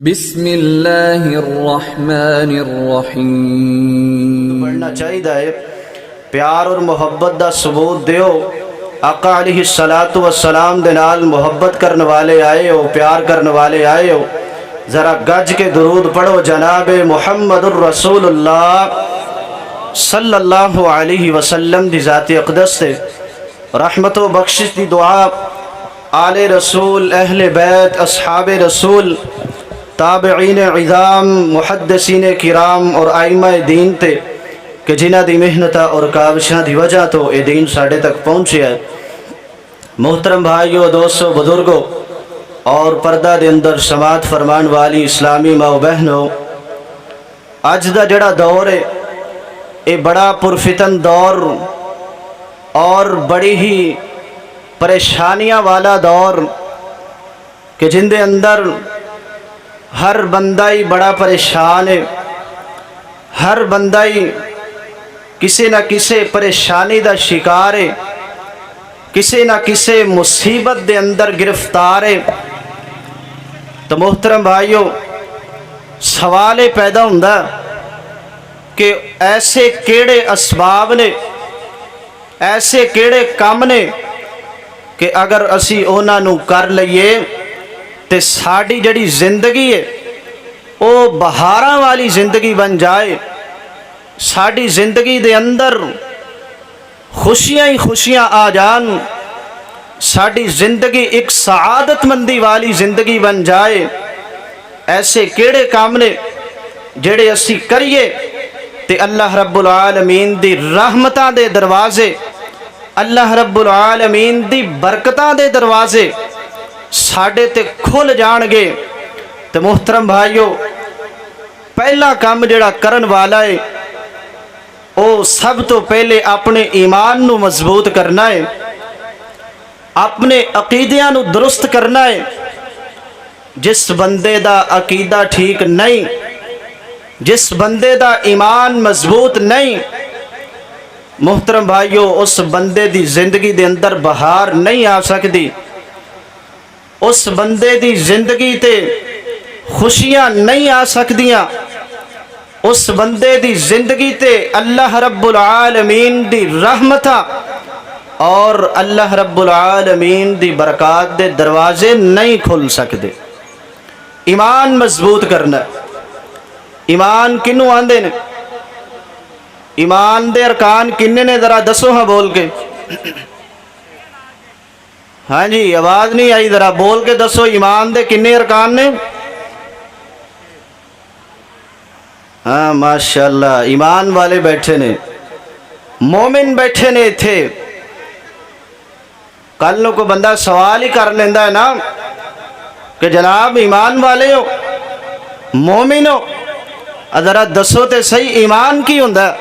بسم اللہ الرحمن الرحیم پڑھنا چاہیے پیار اور محبت دا ثبوت دیو آقا علیہ السلام دے نال محبت کرنے والے آئے ہو پیار کرنے والے آئے ہو ذرا گج کے درود پڑھو جناب محمد الرسول اللہ صلی اللہ علیہ وسلم دی ذات اقدس سے رحمت و بخشش دی دعا آل رسول اہل بیت اصحاب رسول تابعین عظام محدثین کرام اور ائمہ دین تے کہ جنہ دی محنت اور کاوشاں دی وجہ تو اے دین ساڑھے تک پہنچے ہے۔ محترم بھائیو دوستو بزرگو اور پردہ دے اندر سماعت فرمان والی اسلامی ماں بہنو، اج دا جڑا دور ہے اے بڑا پرفتن دور اور بڑی ہی پریشانیاں والا دور کہ جن دے اندر ہر بندہ ہی بڑا پریشان ہے، ہر بندہ ہی کسی نہ کسی پریشانی دا شکار ہے، کسی نہ کسی مصیبت دے اندر گرفتار ہے۔ تو محترم بھائیو سوال پیدا ہوندا کہ ایسے کیڑے اسباب نے، ایسے کیڑے کام نے کہ اگر اسی اونا نو کر لئیے تے ساڑی جڑی زندگی ہے او بہاراں والی زندگی بن جائے، ساڑی زندگی دے اندر خوشیاں ہی خوشیاں آ جان، ساڑی زندگی ایک سعادت مندی والی زندگی بن جائے۔ ایسے کیڑے کام نے جڑے اسی کریے تے اللہ رب العالمین دی رحمتاں دے دروازے، اللہ رب العالمین دی برکتاں دے دروازے ساڑھے تے کھل جان گے۔ تو محترم بھائیو پہلا کام جڑا کرن والا ہے او سب تو پہلے اپنے ایمان نو مضبوط کرنا ہے، اپنے عقیدیاں نو درست کرنا ہے۔ جس بندے دا عقیدہ ٹھیک نہیں، جس بندے دا ایمان مضبوط نہیں، محترم بھائیو اس بندے دی زندگی دے اندر بہار نہیں آ سکتی، اس بندے دی زندگی تے خوشیاں نہیں آ سکدیاں، اس بندے دی زندگی تے اللہ رب العالمین دی رحمتاں اور اللہ رب العالمین دی برکات دے دروازے نہیں کھل سکتے۔ ایمان مضبوط کرنا، ایمان کنوں آندے نے؟ ایمان دے ارکان کنے نے ذرا دسو ہاں بول کے؟ ہاں جی آواز نہیں آئی، ذرا بول کے دسو ایمان دے کنے ارکان نے؟ ہاں ماشاءاللہ ایمان والے بیٹھے نے، مومن بیٹھے نے تھے۔ کل نو کو بندہ سوال ہی کر لیندہ ہے نا کہ جناب ایمان والے ہو، مومن ہو، ذرا دسو تے صحیح ایمان کی ہوندہ؟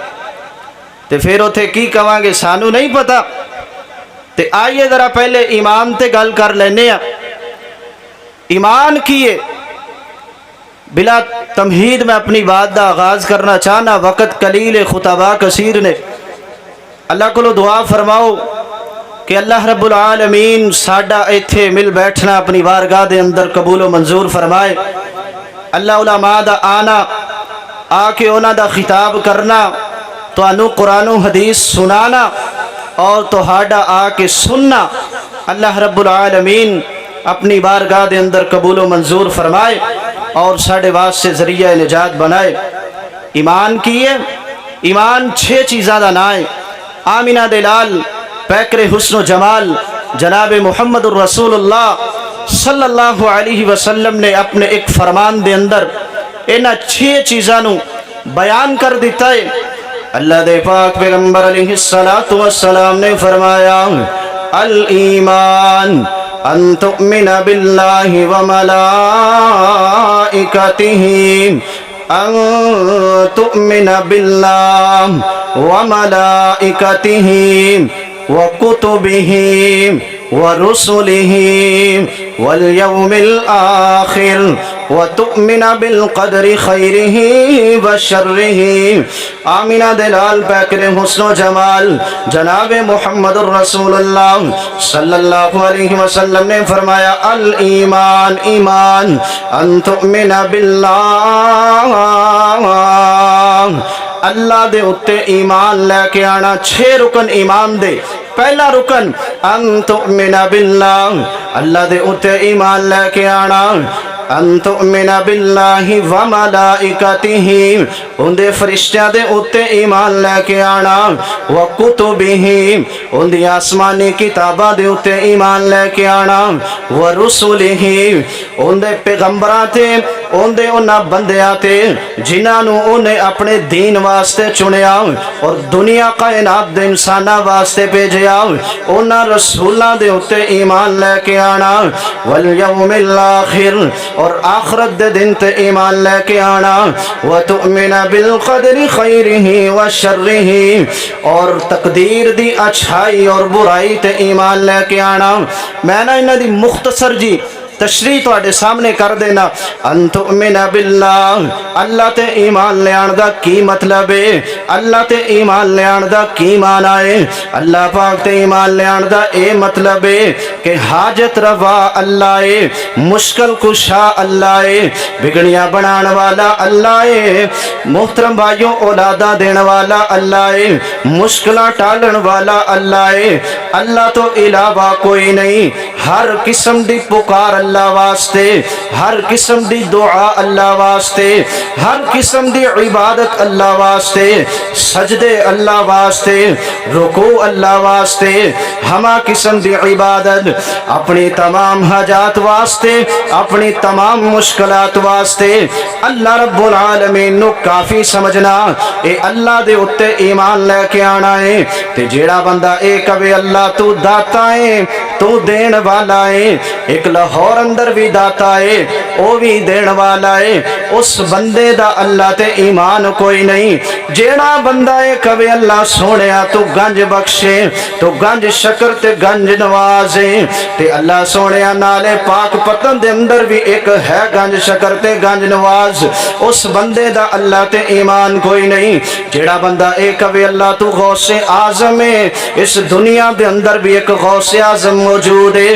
تے پھر اتھے کی کہاں گے سانو نہیں پتا۔ تے آئیے ذرا پہلے ایمان تے گل کر لینے ہیں۔ ایمان کیے بلا تمہید میں اپنی بات دا آغاز کرنا چاہنا، وقت قلیل خطبہ کثیر نے۔ اللہ کو دعا فرماؤ کہ اللہ رب العالمین ساڈا ایتھے مل بیٹھنا اپنی بارگاہ دے اندر قبول و منظور فرمائے۔ اللہ علماء دا آنا، آ کے اونا دا خطاب کرنا، تو انو قرآن و حدیث سنانا اور توہاڈا آ کے سننا، اللہ رب العالمین اپنی بارگاہ دے اندر قبول و منظور فرمائے اور ساڑھے واسطے ذریعہ نجات بنائے۔ ایمان کیے، ایمان 6 چیزاں دا نائے۔ آمینہ دلال پیکر حسن و جمال جناب محمد الرسول اللہ صلی اللہ علیہ وسلم نے اپنے ایک فرمان دے اندر انہا 6 چیزاں نو بیان کر دیتا ہے۔ اللہ دے پاک پیغمبر علیہ السلام نے فرمایا الایمان ان تؤمن باللہ وملائکتہ، ان تؤمن باللہ وملائکتہ وکتبہ ورسلہ والیوم الآخر وتؤمن بالقدر خيره وشره۔ آمینہ دلال پیکر حسن و جمال جناب محمد رسول اللہ صلی اللہ علیہ وسلم نے فرمایا الایمان ایمان ان تؤمن باللہ، اللہ دے اتے ایمان لے کے آنا۔ 6 رکن ایمان دے۔ پہلا رکن ان تؤمن باللہ، اللہ دے اتے ایمان لے کے آنا۔ ان تؤمن باللہ وملائکتہ، ان دے فرشتیاں دے اتے ایمان لے کے آنا۔ وکتبہ، ان دی آسمانی کتاباں دے اتے ایمان لے کے آنا۔ ورسلہ، ان دے پیغمبراں تے، ان دے انہاں بندیاں تے جنہاں نو انہیں اپنے دین واسطے چنیا اور دنیا کائنات دے انساناں واسطے بھیجیا، انہاں رسولاں دے اتے ایمان لے کے آنا۔ والیوم الاخر، اور آخرت دے دن تے ایمان لے کے آنا۔ وتؤمن بالقدر خیرہ وشرہ، اور تقدیر دی اچھائی اور برائی تے ایمان لے کے آنا۔ میں نا انہاں دی مختصر جی تشریح تواڈے سامنے کر دینا۔ ان تؤمن باللہ، اللہ تے ایمان لے آن دا کی مطلب ہے؟ اللہ تے ایمان لے آن دا کی معنی ہے؟ اللہ پاک تے ایمان لے آن دا اے مطلب ہے کہ حاجت روا اللہ ہے، مشکل کشا اللہ ہے، بگڑیاں بنان والا اللہ ہے، محترم بھائیوں اولاداں دین والا اللہ ہے، مشکلاں ٹالن والا اللہ ہے۔ اللہ تو علاوہ کوئی نہیں۔ ہر قسم دی پکار اللہ واسطے، ہر قسم دی دعا اللہ واسطے، ہر قسم دی عبادت اللہ واسطے، سجدے اللہ واسطے، رکوع اللہ واسطے، ہما قسم دی عبادت اپنی تمام حاجات واسطے، اپنی تمام مشکلات واسطے اللہ رب العالمین نو کافی سمجھنا، اے اللہ دے اتے ایمان لے کے آنا ہے۔ تے جیڑا بندہ اے کبھی اللہ تو داتا ہے، تو دین والا ہے، ایک لاہور اندر بھی داتا ہے، وہ بھی دین والا ہے، اس بندے دا اللہ تے ایمان کوئی نہیں۔ جیڑا بندہ ہے کبھی اللہ سونیا تو گنج بخشے، تو گنج شکر تے گنج نوازے، تے اللہ سونیا نالے پاک پتن دے اندر بھی ایک ہے گنج شکر تے گنج نواز، اس بندے دا اللہ تے ایمان کوئی نہیں۔ جیڑا بندہ اے کبھی اللہ تو غوث اعظم ہے، اس دنیا دے اندر بھی ایک غوث اعظم موجود ہے،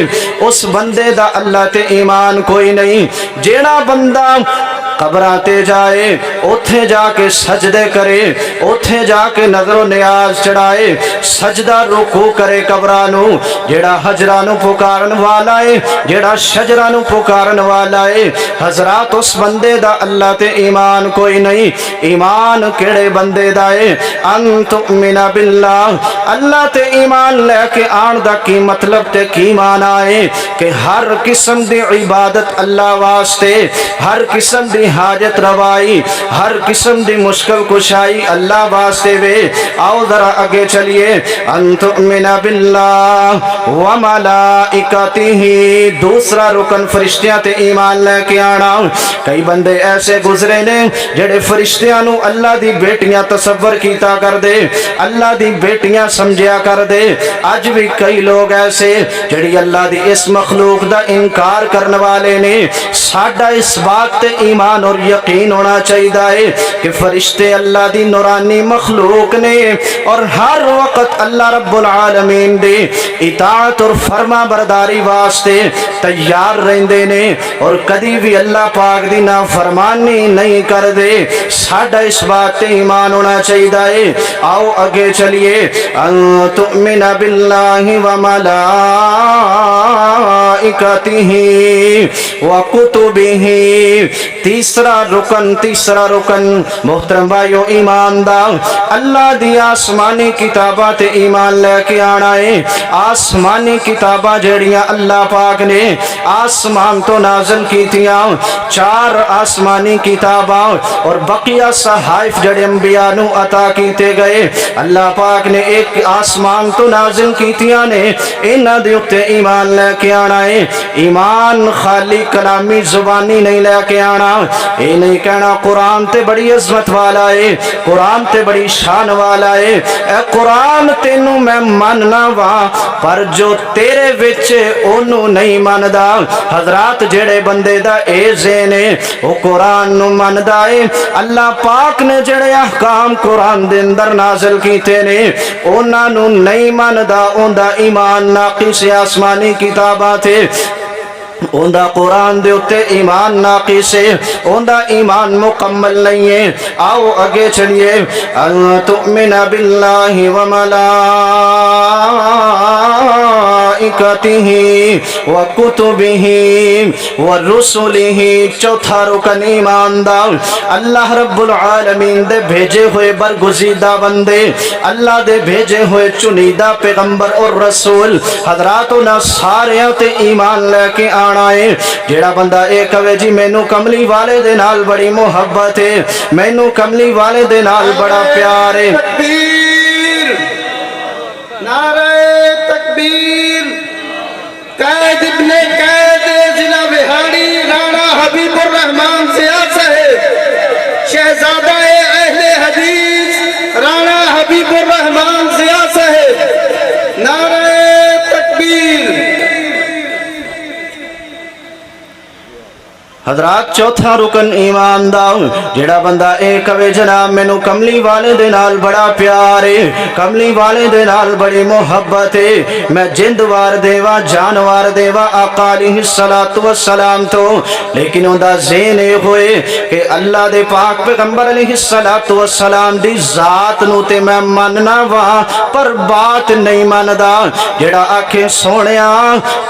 اس بندے دا اللہ تے ایمان کوئی نہیں۔ جیڑا بندہ قبراں تے جائے، اوتھے جا کے سجدے کرے، اوتھے جا کے نظر و نیاز چڑھائے، سجدہ رکوع کرے قبرانو، جیڑا حجرانو پکارن والا ہے، جیڑا شجرانو پکارن والا ہے، حضرات اس بندے دا اللہ تے ایمان کوئی نہیں۔ ایمان کیڑے بندے دا ہے؟ ان تؤمن باللہ، اللہ تے ایمان لے کے آن دا کی مطلب تے کی معنی ہے کہ ہر قسم دی عبادت اللہ واسطے، ہر قسم دی حاجت روائی، ہر قسم دی مشکل کشائی اللہ واسطے وے۔ آؤ ذرا آگے چلیے۔ ان تؤمن باللہ وملائکتہ، دوسرا رکن فرشتیاں تے ایمان لے کے آنا۔ کئی بندے ایسے گزرے نے جڑے فرشتیاں نو اللہ دی بیٹیاں تصور کیتا کر دے، اللہ دی بیٹیاں سمجھیا کر دے۔ اج بھی کئی لوگ ایسے جڑی اللہ دی اس مخلوق دا انکار کرنے والے نے۔ ساڈا اس بات تے ایمان اور یقین ہونا چاہیے کہ فرشتے اللہ دی نورانی مخلوق نے اور ہر وقت اللہ رب العالمین دے اطاعت اور فرما برداری واسطے تیار رہندے نے اور کدی بھی اللہ پاک دی نافرمانی نہیں کر دے۔ ساڈا اس بات تے ایمان ہونا چاہیے۔ آؤ آگے چلیے۔ ان تؤمن باللہ وملائکتہ وکتبہ، تیسرا رکن محترم بھائیو ایمان دا اللہ دی آسمانی کتاباں تے ایمان لے کے آنا ہے۔ آسمانی کتاباں جڑیاں اللہ پاک نے آسمان تو نازل کیتیاں، 4 آسمانی کتاباں اور بقیہ صحائف جڑے انبیاء نو عطا کیتے گئے، اللہ پاک نے ایک آسمان تو نازل کیتیاں نے، انہاں دے اُتے ایمان لے کے آنا ہے، ایمان خالی کلامی زبانی نہیں لے کے آنا، یہ نہیں کہنا قرآن تے بڑی عظمت والا ہے، قرآن تے بڑی شان والا ہے، اے قرآن تینوں میں ماننا وا پر جو تیرے وچ اونوں نہیں ماندا۔ حضرات جڑے بندے دا اے ذہن ہے وہ قرآن نو ماندا ہے، اللہ پاک نے جڑے احکام قرآن دے اندر نازل کیتے نے انہاں نو نہیں ماندا، اوندا ایمان ناقص آسمانی کتاباں تے، اوندا قرآن دے اتے ایمان ناقص ہے، اوندا ایمان مکمل نہیں ہے۔ آؤ اگے چلیے، ان تؤمن باللہ وملائکتہ وکتبہ ورسلہ، چوتھا رکن ایمان دا، اللہ رب العالمین دے بھیجے ہوئے برگزیدہ بندے، اللہ دے بھیجے ہوئے چنیدہ پیغمبر اور رسول، حضرات انہاں ساریاں تے ایمان لے کے آنا ہے۔ جیڑا بندہ اے کہے جی مینوں کملی والے دے نال بڑی محبت ہے، مینوں کملی والے دے نال بڑا پیار ہے، تکبیر، نعرہ تکبیر، قائد ابن قائد ضلع بہاڑی رانا حبیب الرحمان ضیاء صاحب، شہزادہ اہل حدیث رانا حبیب الرحمان ضیاء صاحب، نعرہ تکبیر۔ حضرات چوتھا رکن ایمان دا، جڑا بندہ اے کہے جناب مینوں کملی والے دے نال بڑا پیار ہے، کملی والے دے نال بڑی محبت ہے، میں جند وار دیوا جان وار دیوا آقا علیہ الصلوۃ والسلام تو، لیکن اوندا ذہن اے ہوئے کہ اللہ دے پاک پیغمبر علیہ الصلوۃ والسلام دی ذات نو تے میں مننا وا پر بات نہیں مندا، جڑا آکھے سونیا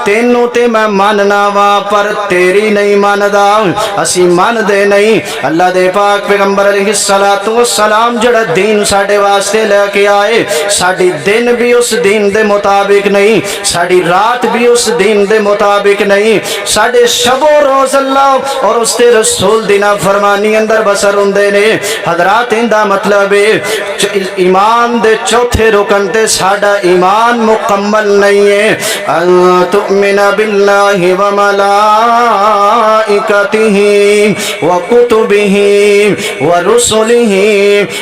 تینوں تے میں مننا وا پر تیری نہیں مندا، اسی مان دے نہیں۔ اللہ دے پاک پیغمبر علیہ الصلوۃ والسلام جڑا دین ساڈے واسطے لے کے آئے، ساڈی دن بھی اس دین دے مطابق نہیں، ساڈی رات بھی اس دین دے مطابق نہیں، ساڈے شب و روز اللہ اور اس دے رسول دی نافرمانی اندر بسر ہوندے نے۔ حضرات اندا مطلب ہے ایمان دے چوتھے رکن تے ساڈا ایمان مکمل نہیں ہے۔ ان تؤمن باللہ وملائکتہ وکتبہ ورسلہ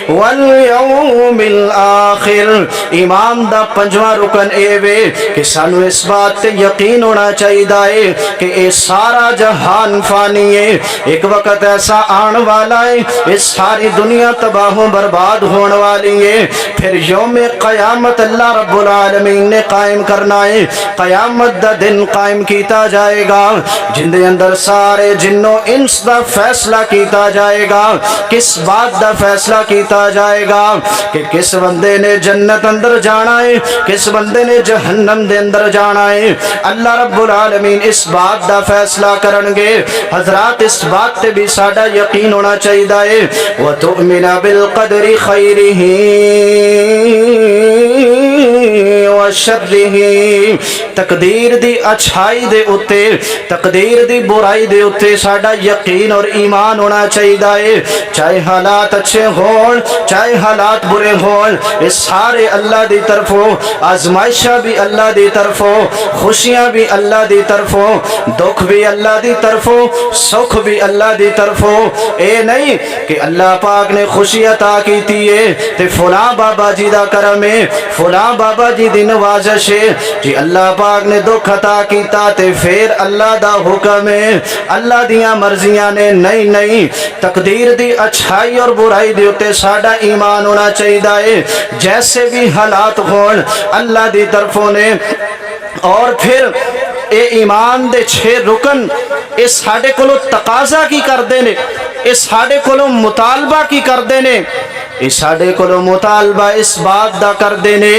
والیوم الآخر، ایمان دا پنجواں رکن اے وے کہ سانو اس بات تے یقین ہونا چاہیے کہ اے سارا جہان فانی ہے، ایک وقت ایسا آن والا ہے اس ساری دنیا تباہ و برباد ہونے والی ہے، پھر یوم قیامت اللہ رب العالمین نے قائم کرنا ہے، قیامت دا دن قائم کیتا جائے گا جن دے اندر سارے جنوں انس دا فیصلہ کیتا جائے گا۔ کس بات دا فیصلہ کیتا جائے گا کہ کس بندے نے جنت اندر جانا ہے، کس بندے نے جہنم دے اندر جانا ہے، اللہ رب العالمین اس بات دا فیصلہ کرن گے۔ حضرات اس بات تے بھی ساڈا یقین ہونا چاہیے وَتُؤْمِنَ بِالْقَدْرِ خَيْرِهِ وَشَرِّهِ، تقدیر دی اچھائی دے اتے تقدیر دی برائی دے اتے ساڈا یقین اور ایمان ہونا چاہیے، چاہے حالات اچھے ہون چاہے حالات برے ہون، اس سارے اللہ دی طرفوں، آزمائشاں بھی اللہ دی طرفوں، خوشیاں بھی اللہ دی طرفوں، دکھ بھی اللہ دی طرفوں، سکھ بھی اللہ دی طرفوں۔ اے نہیں کہ اللہ پاک نے خوشی عطا کیتی ہے تے فلاں بابا جی دا کرم ہے، فلاں بابا جی دی نوازش ہے، جی اللہ پاک نے دکھ عطا کیتا تے پھر اللہ دا حکم ہے، اللہ دیاں مرضیاں نے نہیں نہیں، تقدیر دی اچھائی اور برائی دے اتے ساڈا ایمان ہونا چاہیے، جیسے بھی حالات ہون اللہ دی طرفوں نے۔ اور پھر اے ایمان دے 6 رکن اے ساڈے کولو تقاضا کی کردے نے، اے ساڈے کولو مطالبہ کی کردے نے، اے ساڈے کولو مطالبہ اس بات دا کردے نے،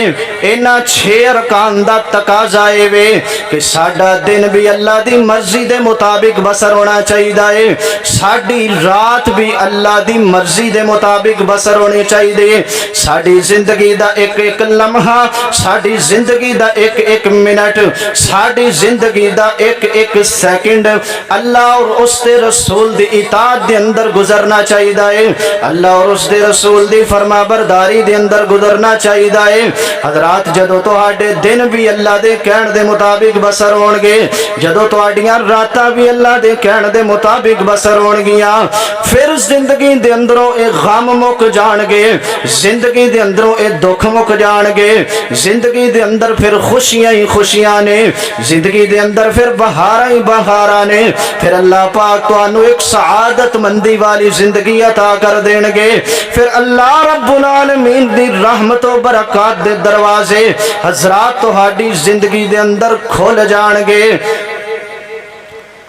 انہاں 6 ارکان دا تقاضا اے وے کہ ساڈا دن بھی اللہ دی مرضی دے مطابق بسر ہونا چاہیے، ساڈی رات بھی اللہ دی مرضی دے مطابق بسر ہونی چاہیے، ساڈی زندگی دا ایک ایک لمحہ، ساڈی زندگی دا ایک ایک منٹ، ساڈی زندگی دا ایک ایک سیکنڈ اللہ اور اس دے رسول دی اطاعت دے اندر گزرنا چاہیے، اللہ اور اس دے رسول دی فرما برداری دے اندر گزرنا چاہیدا ہے حضرات جدوں تہاڈے دن بھی اللہ دے کہن دے مطابق بسر ہون گے جدوں تہاڈیاں راتاں بھی اللہ دے کہن دے مطابق بسر ہون گیاں پھر زندگی دے اندروں اے غم مک جان گے زندگی دے اندروں اے دکھ مک جان گے زندگی دے اندر پھر خوشیاں ہی خوشیاں نے زندگی دے اندر پھر بہاراں ہی بہاراں نے پھر اللہ پاک تانوں ایک سعادت مندی والی زندگی عطا کر دین گے پھر اللہ رب العالمین دی رحمت و برکات دے دروازے حضرات تہاڈی زندگی دے اندر کھول جان گے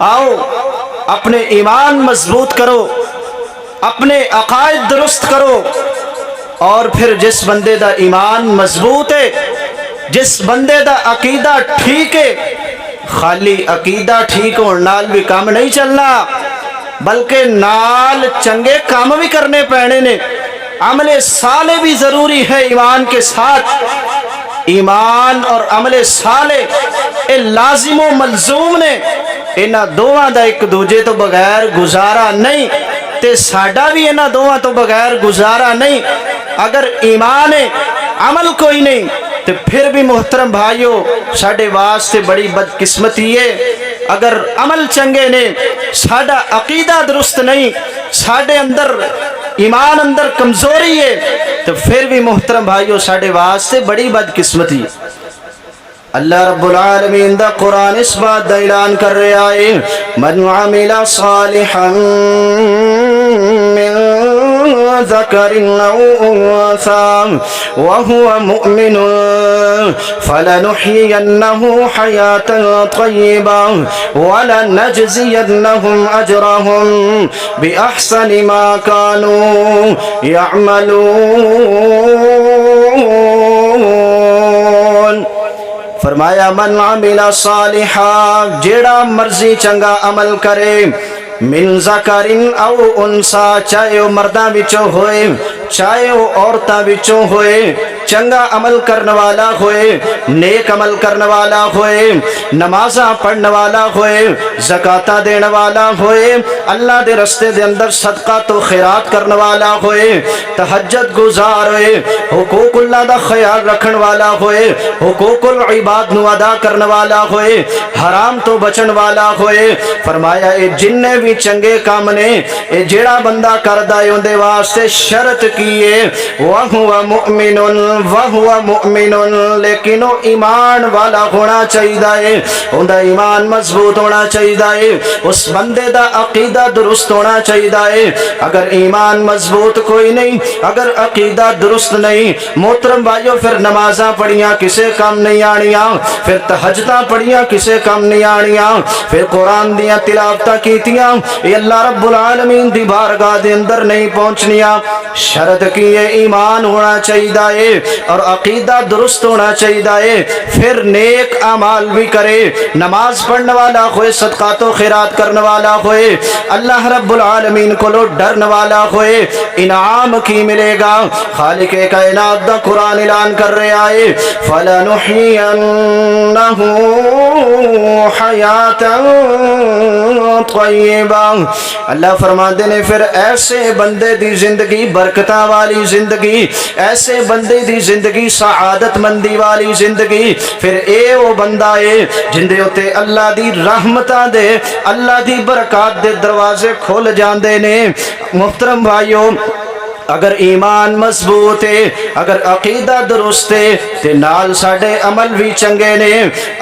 آؤ اپنے ایمان مضبوط کرو اپنے عقائد درست کرو اور پھر جس بندے دا ایمان مضبوط ہے جس بندے دا عقیدہ ٹھیک ہے خالی عقیدہ ٹھیک ہون نال بھی کام نہیں چلنا بلکہ نال چنگے کام بھی کرنے پینے نے عمل صالح بھی ضروری ہے ایمان کے ساتھ ایمان اور عمل صالح اے لازم و ملزوم نے انہاں دوواں دا ایک دوجے تو بغیر گزارا نہیں تے ساڈا بھی انہاں دوواں تو بغیر گزارا نہیں اگر ایمان ہے عمل کوئی نہیں تو پھر بھی محترم بھائیو ساڈے واسطے بڑی بدقسمتی ہے اگر عمل چنگے نے ساڈا عقیدہ درست نہیں ساڈے اندر ایمان اندر کمزوری ہے تو پھر بھی محترم بھائیو ساڈے واسطے بڑی بدقسمتی ہے اللہ رب العالمین دا قرآن اس بات دا اعلان کر رہا ہے من عمل صالحا من ذکر او انثى وهو مؤمن فلنحيينه حياة طيبة ولنجزينهم أجرهم بأحسن ما كانوا يعملون فرمایا من عمل صالحا جیڑا مرضی چنگا عمل کرے من ذکر او انسا چاہے وہ مرداں وچوں ہوئے چاہے وہ عورتاں وچوں ہوئے چنگا عمل کرنے والا ہوئے نیک عمل کرنے والا ہوئے نمازاں پڑھنے والا ہوئے زکاتاں دینے والا ہوئے اللہ دے رستے دے اندر صدقہ تو خیرات کرنے والا ہوئے تہجد گزار ہوئے حقوق اللہ دا خیال رکھن والا ہوئے حقوق العباد نو ادا کرنے والا ہوئے حرام تو بچن والا ہوئے فرمایا اے جننے بھی چنگے کام نے اے جیڑا بندہ کردہ ہے اندے واسطے شرط کیے وَهُوَ مُؤْمِنٌ لیکن وہ ایمان والا ہونا چاہیے اندہ ایمان مضبوط ہونا چاہیے اس بندے دا عقیدہ درست ہونا چاہیے اگر ایمان مضبوط کوئی نہیں اگر عقیدہ درست نہیں محترم بھائیو پھر نمازاں پڑھیاں کسے کام نہیں آنیاں پھر تہجداں پڑھیاں کسے کام نہیں آنیاں پھر قرآن دیاں تلاوتاں کیتیاں یہ اللہ رب العالمین دی بارگاہ دے اندر نہیں پہنچنیاں شرط کی یہ ایمان ہونا چاہیے اور عقیدہ درست ہونا چاہیے پھر نیک اعمال بھی کرے نماز پڑھنے والا ہوئے صدقات و خیرات کرنے والا ہوئے اللہ رب العالمین کو لو ڈرنے والا ہوئے انعام کی ملے گا خالق کائنات دا قرآن اعلان کر رہا ہے فَلَنُحْيِيَنَّهُ حَيَاةً طَيِّبَةً اللہ فرماندے نے پھر ایسے بندے دی زندگی برکتاں والی زندگی ایسے بندے دی زندگی سعادت مندی والی زندگی پھر اے وہ بندہ ہے جن دے ہوتے اللہ دی رحمتاں دے اللہ دی برکات دے دروازے کھول جاندے نے محترم بھائیوں اگر ایمان مضبوط ہے اگر عقیدہ درست ہے تے نال ساڈے عمل بھی چنگے نے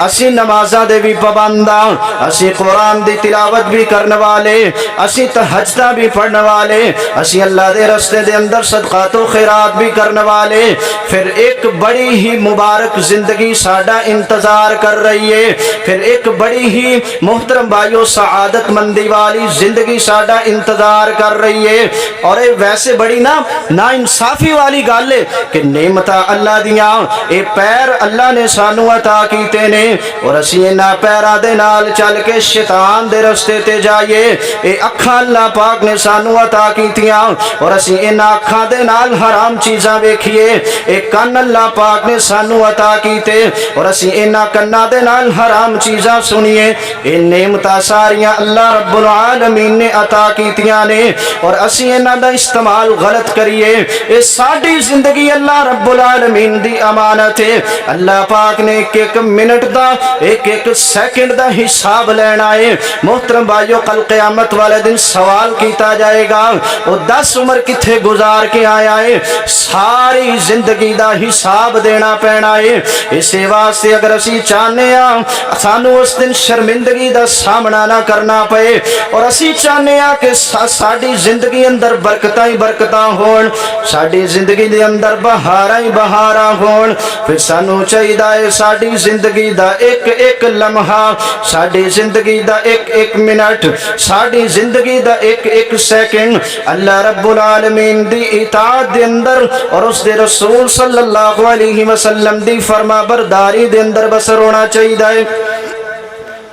اسی نمازاں دے بھی پابنداں اسی قرآن دی تلاوت بھی کرنے والے اسی تہجداں بھی پڑھنے والے اسی اللہ دے رستے دے اندر صدقات و خیرات بھی کرنے والے پھر ایک بڑی ہی مبارک زندگی ساڈا انتظار کر رہی ہے پھر ایک بڑی ہی محترم بھائیو سعادت مندی والی زندگی ساڈا انتظار کر رہی ہے اور ویسے بڑی نا انصافی والی گل ہے کہ نعمتاں اللہ دیاں اے پیر اللہ نے سانو عطا کیتے نے اور اسی انہاں پیراں دے نال چل کے شیطان دے رستے تے جائیے اے اکھاں اللہ پاک نے سانو عطا کیتیاں اور اسی انہاں اکھاں دے نال حرام چیزاں ویکھیے اے کن اللہ پاک نے سانو عطا کیتے اور اسی انہاں کناں دے نال حرام چیزاں سنیے اے نعمتاں ساریاں اللہ رب العالمین نے عطا کیتیاں نے اور اسی انہاں دا استعمال غلط عبادت کریے. یہ ساری زندگی اللہ رب العالمین دی امانت ہے. اللہ پاک نے ایک ایک منٹ دا ایک ایک سیکنڈ دا حساب لینا ہے. محترم بھائیو کل قیامت والے دن سوال کیتا جائے گا وہ 10 عمر کتھے گزار کے آیا ہے. ساری زندگی دا حساب دینا پینا ہے. اسی واسطے اگر اسی چاہنے ہاں سانو اس دن شرمندگی دا سامنا نہ کرنا پئے اور اسی چاہنے ہاں کہ ساڈی زندگی اندر برکتاں ہی برکتاں ہون, ساڈی زندگی دے اندر بہاراں ہی بہاراں ہون, پھر سانو چاہیے ساڈی زندگی دا ایک ایک لمحہ, ساڈی زندگی دا ایک ایک منٹ, ساڈی زندگی دا ایک ایک سیکنڈ اللہ رب العالمین دی اطاعت دے اندر اور اس دے رسول صلی اللہ علیہ وسلم دی فرما برداری دے اندر بسر ہونا چاہیے.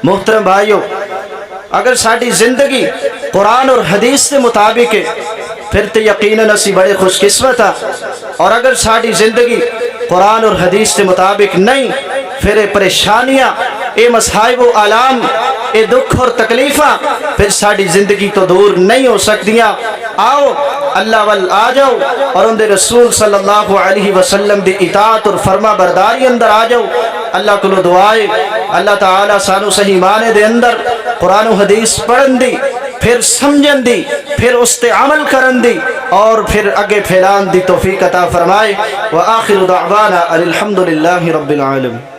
محترم بھائیو اگر ساڈی زندگی قرآن اور حدیث کے مطابق ہے پھر تو یقیناً اسی بڑے خوش قسمت ہاں, اور اگر ساڈی زندگی قرآن اور حدیث کے مطابق نہیں پھر پریشانیاں اے مصائب و آلام اے دکھ اور تکلیفاں پھر ساڈی زندگی تو دور نہیں ہو سکتیاں. آؤ اللہ وال آ جاؤ اور ان دے رسول صلی اللہ علیہ وسلم دی اطاعت اور فرما برداری اندر آ جاؤ. اللہ کو دعائے اللہ تعالیٰ سانو صحیح معنی دے اندر قرآن و حدیث پڑھن دی, پھر سمجھن دی, پھر اس تے عمل کرن دی اور پھر اگے پھیلان دی توفیق عطا فرمائے. وآخر دعوانا الحمدللہ رب العالمین.